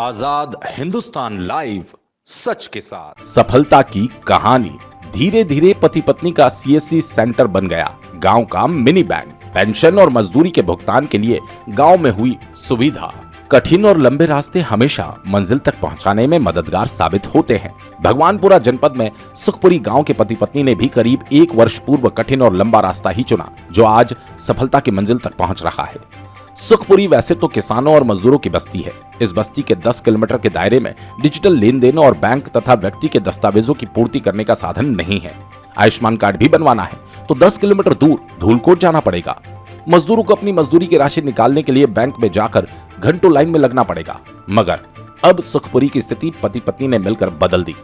आजाद Hindustan live, सच के साथ। सफलता की कहानी। धीरे धीरे पति पत्नी का सीएससी सेंटर बन गया गांव का मिनी बैंक। पेंशन और मजदूरी के भुगतान के लिए गांव में हुई सुविधा। कठिन और लंबे रास्ते हमेशा मंजिल तक पहुंचाने में मददगार साबित होते हैं। भगवानपुरा जनपद में सुखपुरी गांव के पति पत्नी ने भी करीब 1 वर्ष पूर्व कठिन और लंबा रास्ता ही चुना, जो आज सफलता की मंजिल तक पहुंच रहा है। सुखपुरी वैसे तो किसानों और मजदूरों की बस्ती है। इस बस्ती के 10 किलोमीटर के दायरे में डिजिटल लेन देन और बैंक तथा व्यक्ति के दस्तावेजों की पूर्ति करने का साधन नहीं है। आयुष्मान कार्ड भी बनवाना है तो 10 किलोमीटर दूर धूलकोट जाना पड़ेगा। मजदूरों को अपनी मजदूरी की राशि निकालने के लिए बैंक में जाकर घंटों लाइन में लगना पड़ेगा। मगर अब सुखपुरी की स्थिति पति पत्नी ने मिलकर बदल दी।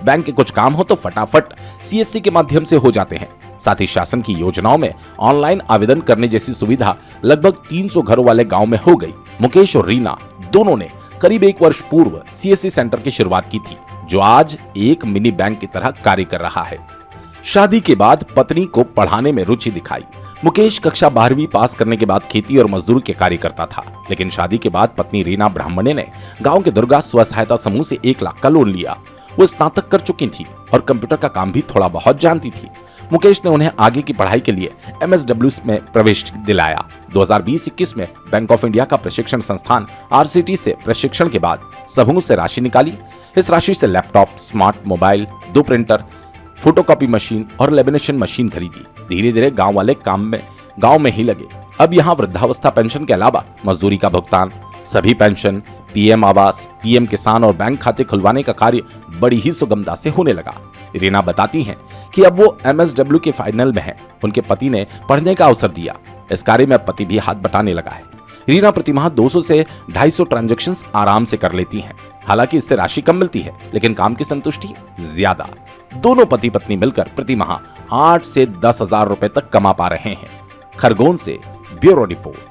बैंक के कुछ काम हो तो फटाफट सीएससी के माध्यम से हो जाते हैं। साथ ही शासन की योजनाओं में ऑनलाइन आवेदन करने जैसी सुविधा लगभग 300 घरों वाले गांव में हो गई। मुकेश और रीना दोनों ने करीब 1 वर्ष पूर्व सीएससी सेंटर की शुरुआत की थी, जो आज एक मिनी बैंक की तरह कार्य कर रहा है। शादी के बाद पत्नी को पढ़ाने में रुचि दिखाई। मुकेश कक्षा 12वीं पास करने के बाद खेती और मजदूरी के कार्य करता था, लेकिन शादी के बाद पत्नी रीना ब्राह्मणे ने गांव के दुर्गा स्व सहायता समूह से 1 लाख का लोन लिया। वो स्नातक कर चुकी थी और कंप्यूटर का काम भी थोड़ा बहुत जानती थी। मुकेश ने उन्हें आगे की पढ़ाई के लिए MSW में प्रवेश दिलाया। 2020-21 में बैंक ऑफ इंडिया का प्रशिक्षण संस्थान RCT से प्रशिक्षण के बाद समूह से राशि निकाली। इस राशि से laptop, smart mobile, 2 printer, photocopy machine और लेमिनेशन मशीन खरीदी। धीरे धीरे गांव वाले काम में गांव में ही लगे। अब यहाँ वृद्धावस्था पेंशन के अलावा मजदूरी का भुगतान, सभी पेंशन, PM आवास, PM किसान और बैंक खाते खुलवाने का कार्य बड़ी ही सुगमता से होने लगा। रीना बताती हैं कि अब वो MSW के फाइनल में है। उनके पति ने पढ़ने का अवसर दिया। इस कार्य में पति भी हाथ बटाने लगा है। रीना प्रतिमाह 200 से 250 ट्रांजैक्शंस आराम से कर लेती हैं। हालांकि इससे राशि कम मिलती है, लेकिन काम की संतुष्टि ज्यादा। दोनों पति पत्नी मिलकर प्रतिमाह 8 से 10 हजार रुपए तक कमा पा रहे हैं। खरगोन से ब्यूरो रिपोर्ट।